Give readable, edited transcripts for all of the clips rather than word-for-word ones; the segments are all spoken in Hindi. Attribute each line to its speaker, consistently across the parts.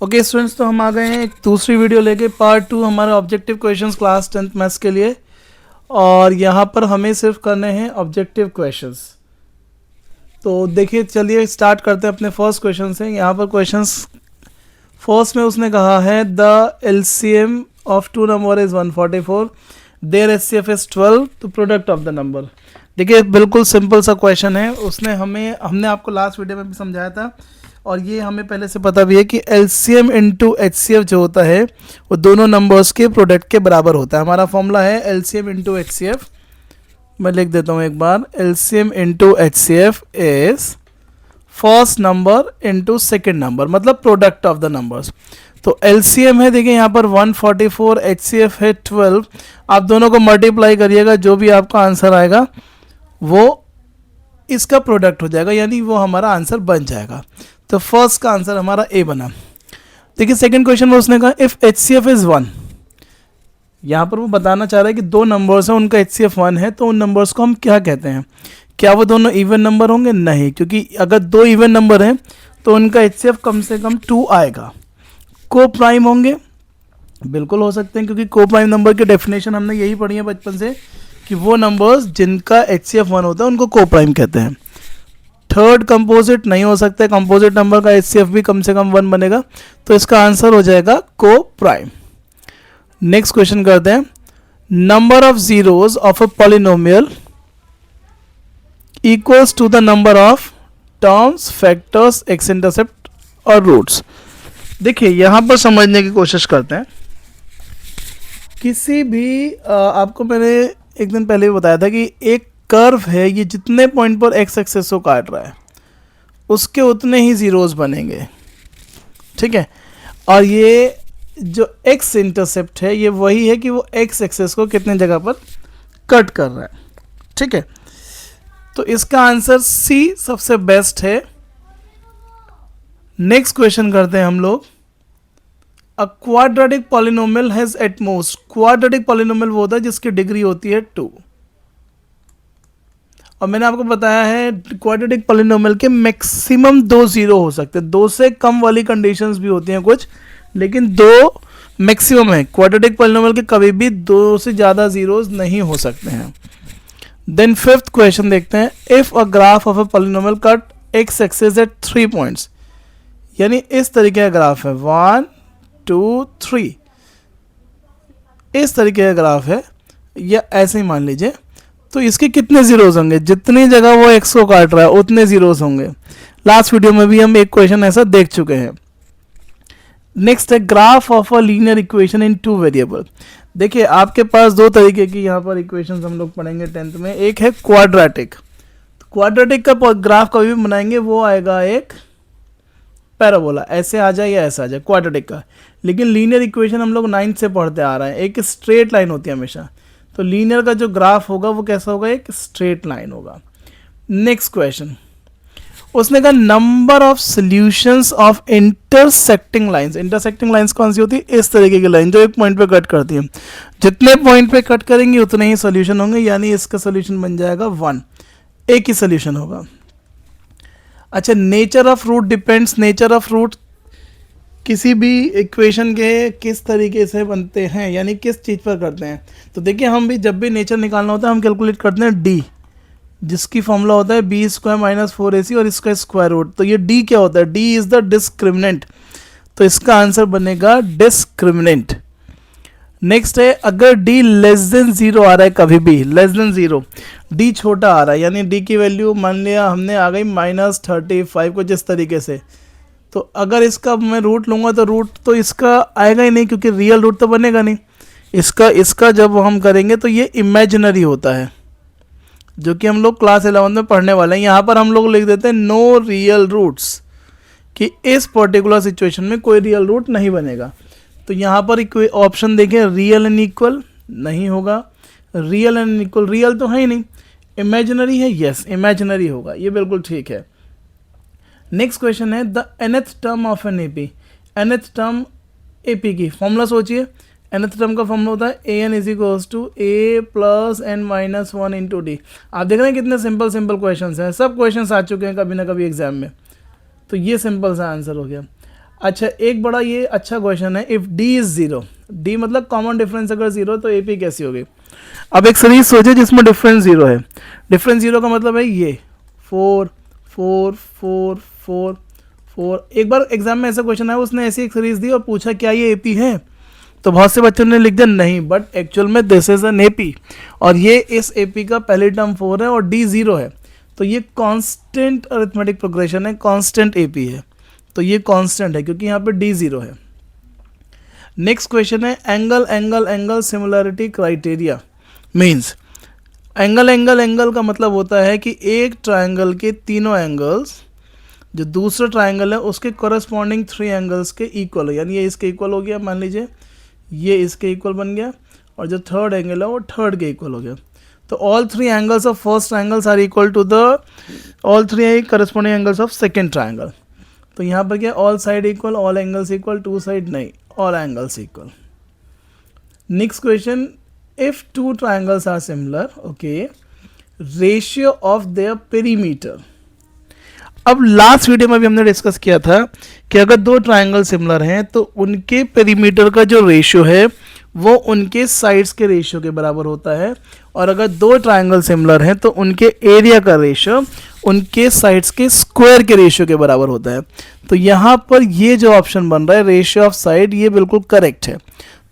Speaker 1: ओके स्टूडेंट्स, तो हम आ गए हैं एक दूसरी वीडियो लेके पार्ट 2 हमारा objective questions class 10th maths के लिए। और यहाँ पर हमें सिर्फ करने हैं ऑब्जेक्टिव क्वेश्चंस। तो देखिए, चलिए स्टार्ट करते हैं अपने फर्स्ट क्वेश्चन से। यहाँ पर क्वेश्चंस फर्स्ट में उसने कहा है the LCM of two number is 144, their HCF is 12, तो प्रोडक्ट ऑफ द नंबर। देखिए बिल्कुल सिंपल सा क्वेश्चन है। हमने आपको लास्ट वीडियो में भी समझाया था और ये हमें पहले से पता भी है कि एलसीएम इंटू एचसीएफ जो होता है वो दोनों नंबर्स के प्रोडक्ट के बराबर होता है। हमारा फॉर्मूला है एलसीएम इंटू एचसीएफ। मैं लिख देता हूँ एक बार, LCM into HCF is first number into second number, मतलब प्रोडक्ट ऑफ द नंबर्स। तो एलसीएम है, देखिए यहाँ पर 144, एचसीएफ है 12। आप दोनों को मल्टीप्लाई करिएगा, जो भी आपका आंसर आएगा वो इसका प्रोडक्ट हो जाएगा, यानी वो हमारा आंसर बन जाएगा। तो फर्स्ट का आंसर हमारा ए बना। देखिए सेकंड क्वेश्चन में उसने कहा इफ एचसीएफ इज 1, यहाँ पर वो बताना चाह रहा है कि दो नंबर्स हैं, उनका एचसीएफ 1 है, तो उन नंबर्स को हम क्या कहते हैं? क्या वो दोनों इवन नंबर होंगे? नहीं, क्योंकि अगर दो इवन नंबर हैं तो उनका एचसीएफ कम से कम 2 आएगा। को प्राइम होंगे? बिल्कुल हो सकते हैं, क्योंकि को प्राइम नंबर की डेफिनेशन हमने यही पढ़ी है बचपन से कि वो नंबर्स जिनका एचसीएफ 1 होता है उनको को प्राइम कहते हैं। थर्ड कंपोजिट नहीं हो सकता, कंपोजिट नंबर का एचसीएफ भी कम से कम 1 बनेगा, तो इसका आंसर हो जाएगा को प्राइम। नेक्स्ट क्वेश्चन करते हैं, number of zeros of a polynomial equals to the number of terms, factors, x intercept और रूट्स। देखिए यहां पर समझने की कोशिश करते हैं। किसी भी आपको मैंने एक दिन पहले भी बताया था कि एक कर्व है, ये जितने पॉइंट पर एक्स एक्सेस को काट रहा है उसके उतने ही जीरोस बनेंगे, ठीक है। और ये जो एक्स इंटरसेप्ट है ये वही है कि वो एक्स एक्सेस को कितने जगह पर कट कर रहा है, ठीक है। तो इसका आंसर सी सबसे बेस्ट है। नेक्स्ट क्वेश्चन करते हैं हम लोग, a quadratic polynomial has at most, quadratic polynomial वो होता है जिसकी डिग्री होती है 2। और मैंने आपको बताया है क्वाड्रेटिक पॉलिनोमियल के मैक्सिमम 2 जीरो हो सकते हैं, 2 से कम वाली कंडीशंस भी होती हैं कुछ, लेकिन 2 मैक्सिमम है। क्वाड्रेटिक पॉलिनोमियल के कभी भी 2 से ज़्यादा जीरोस नहीं हो सकते हैं। देन फिफ्थ क्वेश्चन देखते हैं, if a graph of a polynomial cut x axis at 3 points, यानी इस तरीके का ग्राफ है 1 2 3, इस तरीके का ग्राफ है, या ऐसे ही मान लीजिए, तो इसके कितने जीरोस होंगे? जितनी जगह वो एक्स को काट रहा है उतने जीरोस होंगे। लास्ट वीडियो में भी हम एक क्वेश्चन ऐसा देख चुके हैं। नेक्स्ट है graph of a linear equation in 2 variable. देखिए आपके पास 2 तरीके की यहाँ पर इक्वेशंस हम लोग पढ़ेंगे 10th में। एक है क्वाड्रेटिक, क्वाड्रेटिक का ग्राफ कभी भी बनाएंगे वो आएगा एक पैराबोला, ऐसे आ जाए या ऐसा आ जाए क्वाड्रेटिक का। लेकिन लीनियर इक्वेशन हम लोग 9th से पढ़ते आ रहे हैं, एक स्ट्रेट लाइन होती है हमेशा, तो लीनियर का जो ग्राफ होगा वो कैसा होगा? एक स्ट्रेट लाइन होगा। नेक्स्ट क्वेश्चन, उसने कहा number of solutions of intersecting lines. Intersecting lines कौन सी होती है? इस तरीके की लाइन जो एक पॉइंट पे कट करती है। जितने पॉइंट पे कट करेंगे उतने ही सॉल्यूशन होंगे, यानी इसका सॉल्यूशन बन जाएगा 1, एक ही सॉल्यूशन होगा। अच्छा, nature of root depends, nature of root किसी भी इक्वेशन के किस तरीके से बनते हैं, यानी किस चीज़ पर करते हैं। तो देखिए हम भी जब भी नेचर निकालना होता है हम कैलकुलेट करते हैं डी, जिसकी फॉर्मूला होता है बी स्क्वायर माइनस 4ac और इसका स्क्वायर रूट। तो ये डी क्या होता है? डी इज द डिस्क्रिमिनेंट, तो इसका आंसर बनेगा डिस्क्रिमिनेंट। नेक्स्ट है, अगर डी लेस देन 0 आ रहा है, कभी भी लेस देन 0, डी छोटा आ रहा है, यानी डी की वैल्यू मान लिया हमने आ गई -35 को जिस तरीके से, तो अगर इसका मैं रूट लूँगा तो रूट तो इसका आएगा ही नहीं, क्योंकि रियल रूट तो बनेगा नहीं। इसका जब हम करेंगे तो ये इमेजिनरी होता है, जो कि हम लोग क्लास 11 में पढ़ने वाले हैं। यहाँ पर हम लोग लिख देते हैं नो रियल रूट्स, कि इस पर्टिकुलर सिचुएशन में कोई रियल रूट नहीं बनेगा। तो यहाँ पर कोई ऑप्शन देखें, रियल एंड इक्वल नहीं होगा, रियल एंड इक्वल, रियल तो है ही नहीं, इमेजिनरी है, यस इमेजिनरी होगा, ये बिल्कुल ठीक है। नेक्स्ट क्वेश्चन है the nth term of an AP. nth term AP की फॉर्मूला सोचिए, nth टर्म का फॉर्मूला होता है an is equals to a plus n minus 1 into D. आप देख रहे हैं कितने सिंपल क्वेश्चन हैं, सब क्वेश्चन आ चुके हैं कभी ना कभी एग्जाम में, तो ये सिंपल सा आंसर हो गया। अच्छा, एक बड़ा ये अच्छा क्वेश्चन है, if D is zero, D मतलब कॉमन डिफरेंस अगर जीरो तो एपी कैसी होगी। अब एक सीरीज सोचे जिसमें डिफरेंस जीरो है, डिफरेंस जीरो का मतलब है ये 4 4 4 4 4। एक बार एग्जाम में ऐसा क्वेश्चन आया, उसने ऐसी एक सीरीज दी और पूछा क्या ये एपी है, तो बहुत से बच्चों ने लिख दिया नहीं, बट एक्चुअल में दिस इज एन एपी, और ये इस एपी का पहली टर्म 4 है और डी जीरो है, तो ये कांस्टेंट अरिथमेटिक प्रोग्रेशन है, कांस्टेंट एपी है, तो ये कांस्टेंट है क्योंकि यहाँ पे डी जीरो है। नेक्स्ट क्वेश्चन है angle angle angle similarity criteria means, angle angle angle का मतलब होता है कि एक ट्रायंगल के तीनों एंगल्स जो दूसरा ट्रायंगल है उसके कॉरस्पॉन्डिंग 3 एंगल्स के इक्वल है, यानी ये इसके इक्वल हो गया, मान लीजिए ये इसके इक्वल बन गया, और जो थर्ड एंगल है वो थर्ड के इक्वल हो गया, तो all 3 angles of first triangles are equal to the all 3 corresponding angles of second triangle. तो यहाँ पर क्या, all side equal, all angles equal, two side नहीं, all angles equal. Next question, if two triangles are similar, okay, ratio of their perimeter. अब लास्ट वीडियो में भी हमने डिस्कस किया था कि अगर दो ट्रायंगल सिमिलर हैं तो उनके पेरीमीटर का जो रेशियो है वो उनके साइड्स के रेशियो के बराबर होता है, और अगर दो ट्रायंगल सिमिलर हैं तो उनके एरिया का रेशियो उनके साइड्स के स्क्वायर के रेशियो के बराबर होता है। तो यहाँ पर ये जो ऑप्शन बन रहा है रेशियो ऑफ साइड, ये बिल्कुल करेक्ट है,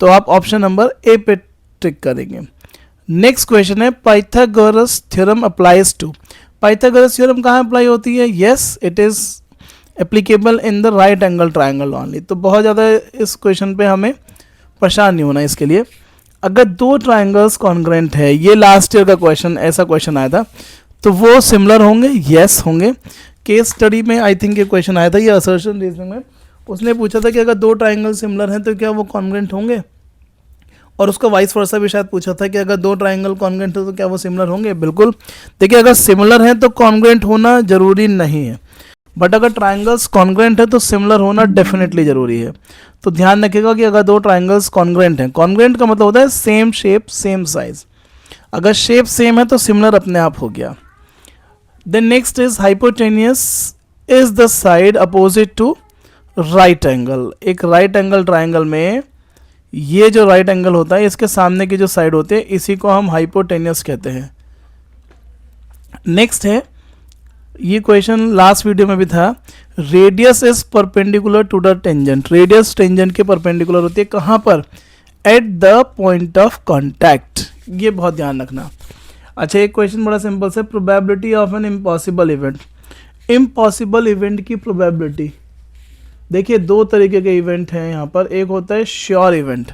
Speaker 1: तो आप ऑप्शन नंबर ए पे टिक करेंगे। नेक्स्ट क्वेश्चन है Pythagoras theorem applies to, Pythagoras theorem कहाँ अप्लाई होती है, yes it is applicable in the right angle triangle only. तो बहुत ज़्यादा इस क्वेश्चन पे हमें परेशान नहीं होना इसके लिए। अगर दो ट्रायंगल्स कॉन्ग्रुएंट है, ये लास्ट ईयर का क्वेश्चन, ऐसा क्वेश्चन आया था, तो वो सिमिलर होंगे, यस होंगे। केस स्टडी में आई थिंक ये क्वेश्चन आया था, ये असर्शन रीजनिंग में उसने पूछा था कि अगर दो ट्रायंगल सिमिलर हैं तो क्या वो कॉन्ग्रुएंट होंगे, और उसका वाइस वर्सा भी शायद पूछा था कि अगर दो ट्रायंगल कॉन्ग्रुएंट हो तो क्या वो सिमिलर होंगे। बिल्कुल, देखिए अगर सिमिलर हैं तो कॉन्ग्रुएंट होना जरूरी नहीं है, बट अगर ट्रायंगल्स कॉन्ग्रुएंट है तो सिमिलर होना डेफिनेटली जरूरी है। तो ध्यान रखिएगा कि अगर दो ट्रायंगल्स कॉन्ग्रुएंट हैं, कॉन्ग्रुएंट का मतलब होता है सेम शेप सेम साइज, अगर शेप सेम है तो सिमिलर अपने आप हो गया। Then next is hypotenuse is the side opposite to right angle. एक राइट एंगल ट्रायंगल में ये जो राइट एंगल होता है इसके सामने की जो साइड होती है इसी को हम हाइपोटेनियस कहते हैं। नेक्स्ट है, ये क्वेश्चन लास्ट वीडियो में भी था, radius is perpendicular to the tangent, radius tangent के परपेंडिकुलर होती है, कहाँ पर, at the point of contact, ये बहुत ध्यान रखना। अच्छा, एक क्वेश्चन बड़ा सिंपल से, probability of an impossible event, impossible event की प्रोबेबिलिटी, देखिए दो तरीके के इवेंट हैं यहाँ पर, एक होता है श्योर इवेंट,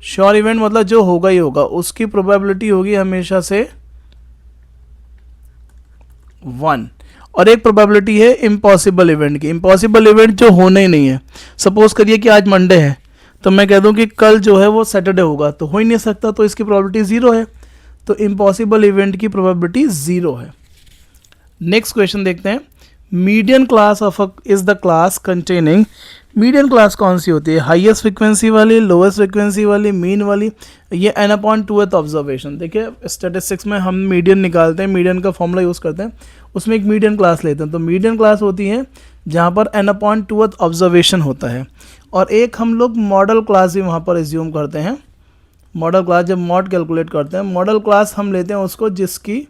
Speaker 1: श्योर इवेंट मतलब जो होगा ही होगा, उसकी प्रोबेबिलिटी होगी हमेशा से 1, और एक प्रोबेबिलिटी है इम्पॉसिबल इवेंट की, इम्पॉसिबल इवेंट जो होना ही नहीं है। सपोज करिए कि आज मंडे है तो मैं कह दूं कि कल जो है वो सैटरडे होगा, तो हो ही नहीं सकता, तो इसकी प्रोबेबिलिटी 0 है, तो इम्पॉसिबल इवेंट की प्रोबेबिलिटी 0 है। नेक्स्ट क्वेश्चन देखते हैं, median class of is the class containing, median class कौन सी होती है, हाईएस्ट फ्रीक्वेंसी वाली, लोएस्ट फ्रीक्वेंसी वाली, मीन वाली, ये n/2th ऑब्जर्वेशन। देखिए स्टैटिस्टिक्स में हम मीडियन निकालते हैं, मीडियन का फॉर्मूला यूज़ करते हैं, उसमें एक मीडियन क्लास लेते हैं, तो मीडियन क्लास होती है जहाँ पर n/2th ऑब्जर्वेशन होता है, और एक हम लोग मॉडल क्लास भी वहाँ पर एज्यूम करते हैं। मॉडल क्लास जब मॉड कैलकुलेट करते हैं, मॉडल क्लास हम लेते हैं उसको जिसकी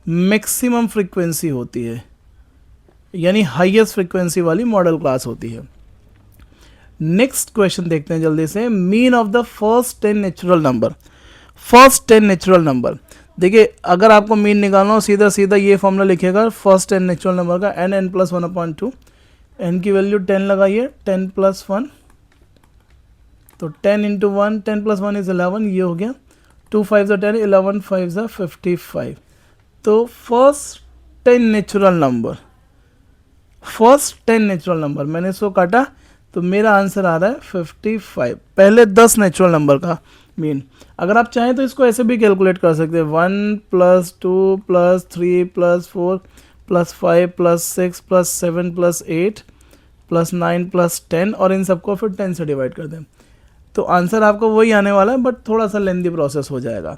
Speaker 1: मैक्सिमम फ्रीक्वेंसी होती है, यानी हाईएस्ट फ्रीक्वेंसी वाली मॉडल क्लास होती है। नेक्स्ट क्वेश्चन देखते हैं जल्दी से, mean of the first 10 natural number, first 10 natural number. देखिए अगर आपको मीन निकालना हो सीधा सीधा ये फॉर्मूला लिखिएगा फर्स्ट 10 नेचुरल नंबर का, n + 1/2, n की वैल्यू 10 लगाइए, 10 + 1, तो 10 × 1, 10 + 1 इज 11, ये हो गया, 2 5 = 10, 11 5 = 55। तो first 10 natural number, first 10 natural number मैंने इसको काटा तो मेरा आंसर आ रहा है 55, पहले 10 नेचुरल नंबर का मीन। अगर आप चाहें तो इसको ऐसे भी कैलकुलेट कर सकते हैं, 1 + 2 + 3 + 4 + 5 + 6 + 7 + 8 + 9 + 10, और इन सबको फिर 10 से डिवाइड कर दें, तो आंसर आपको वही आने वाला है, बट थोड़ा सा लेंदी प्रोसेस हो जाएगा,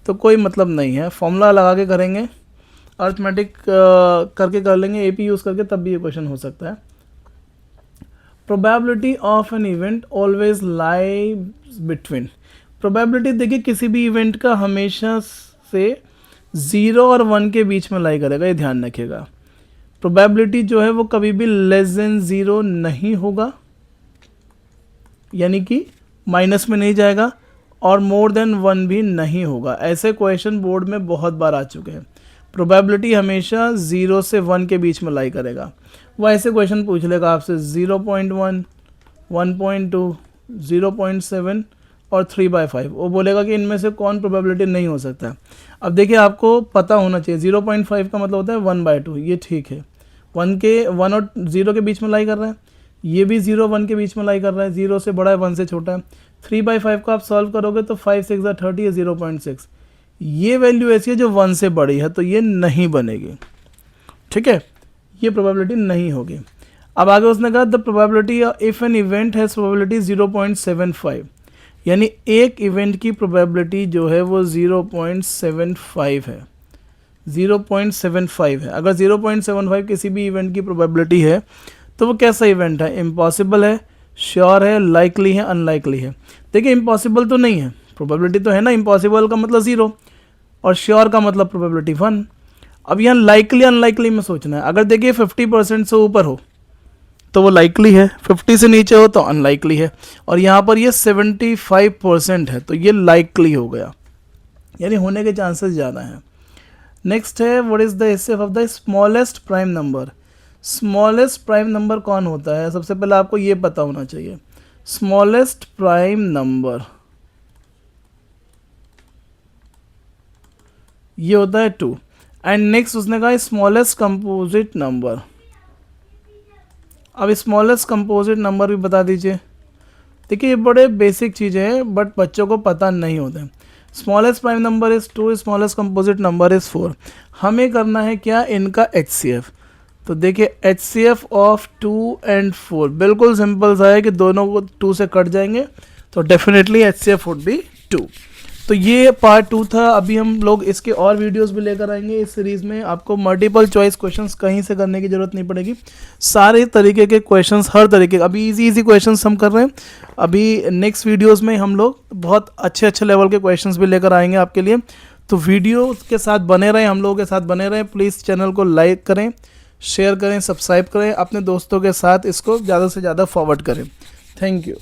Speaker 1: तो कोई मतलब नहीं है, फॉर्मूला लगा के करेंगे, अर्थमेटिक करके कर लेंगे, एपी यूज़ करके, तब भी ये क्वेश्चन हो सकता है। Probability of an event always lie between, probability देखिए किसी भी इवेंट का हमेशा से 0 और 1 के बीच में लाई करेगा, ये ध्यान रखिएगा। प्रोबेबिलिटी जो है वो कभी भी लेस देन 0 नहीं होगा, यानी कि माइनस में नहीं जाएगा, और मोर देन 1 भी नहीं होगा। ऐसे क्वेश्चन बोर्ड में बहुत बार आ चुके हैं। प्रोबेबिलिटी हमेशा 0 से 1 के बीच में लाई करेगा। वो ऐसे क्वेश्चन पूछ लेगा आपसे 0.1, 1.2, 0.7 और 3/5। वो बोलेगा कि इनमें से कौन प्रोबेबिलिटी नहीं हो सकता। अब देखिए आपको पता होना चाहिए 0.5 का मतलब होता है 1/2, ये ठीक है। 1 और 0 के बीच में लाई कर रहा है, ये भी 0 1 के बीच में लाई कर रहा है, 0 से बड़ा है 1 से छोटा है। 3/5 को आप सॉल्व करोगे तो 5 6 30 है 0.6। ये वैल्यू ऐसी है जो 1 से बड़ी है, तो ये नहीं बनेगी, ठीक है, ये प्रोबेबिलिटी नहीं होगी। अब आगे उसने कहा the probability if an event has probability 0.75, यानी एक इवेंट की प्रोबेबिलिटी जो है वो 0.75 है, 0.75 है। अगर 0.75 किसी भी इवेंट की प्रोबेबिलिटी है तो वो कैसा इवेंट है? इम्पॉसिबल है, श्योर है, लाइकली है, अनलाइकली है। देखिए इम्पॉसिबल तो नहीं है, प्रोबेबिलिटी तो है ना, इम्पॉसिबल का मतलब 0 और श्योर का मतलब प्रोबेबिलिटी 1। अब यहाँ लाइकली अनलाइकली में सोचना है। अगर देखिए 50% से ऊपर हो तो वो लाइकली है, 50 से नीचे हो तो अनलाइकली है, और यहाँ पर ये 75% है तो ये लाइकली हो गया, यानी होने के चांसेस ज़्यादा हैं। नेक्स्ट है what is the HCF of the smallest prime number. Smallest prime number कौन होता है? सबसे पहले आपको ये पता होना चाहिए। स्मॉलेस्ट प्राइम नंबर ये होता है 2। एंड नेक्स्ट उसने कहा स्मॉलेस्ट कंपोजिट नंबर। अब स्मॉलेस्ट कंपोजिट नंबर भी बता दीजिए। देखिए ये बड़े बेसिक चीज़ें हैं बट बच्चों को पता नहीं होते हैं। Smallest prime number is 2, smallest composite number is 4। हमें करना है क्या? इनका एचसीएफ। तो देखिए एचसीएफ ऑफ 2 and 4 बिल्कुल सिंपल सा है कि दोनों को 2 से कट जाएंगे, तो डेफिनेटली एचसीएफ वुड बी 2। तो ये पार्ट 2 था। अभी हम लोग इसके और वीडियोस भी लेकर आएंगे इस सीरीज़ में। आपको मल्टीपल चॉइस क्वेश्चंस कहीं से करने की ज़रूरत नहीं पड़ेगी, सारे तरीके के क्वेश्चंस, हर तरीके, अभी इजी क्वेश्चंस हम कर रहे हैं। अभी नेक्स्ट वीडियोस में हम लोग बहुत अच्छे लेवल के क्वेश्चंस भी लेकर आएंगे आपके लिए। तो वीडियो के साथ बने रहें, हम लोगों के साथ बने रहें। प्लीज़ चैनल को लाइक करें, शेयर करें, सब्सक्राइब करें, अपने दोस्तों के साथ इसको ज़्यादा से ज़्यादा फॉरवर्ड करें। Thank you.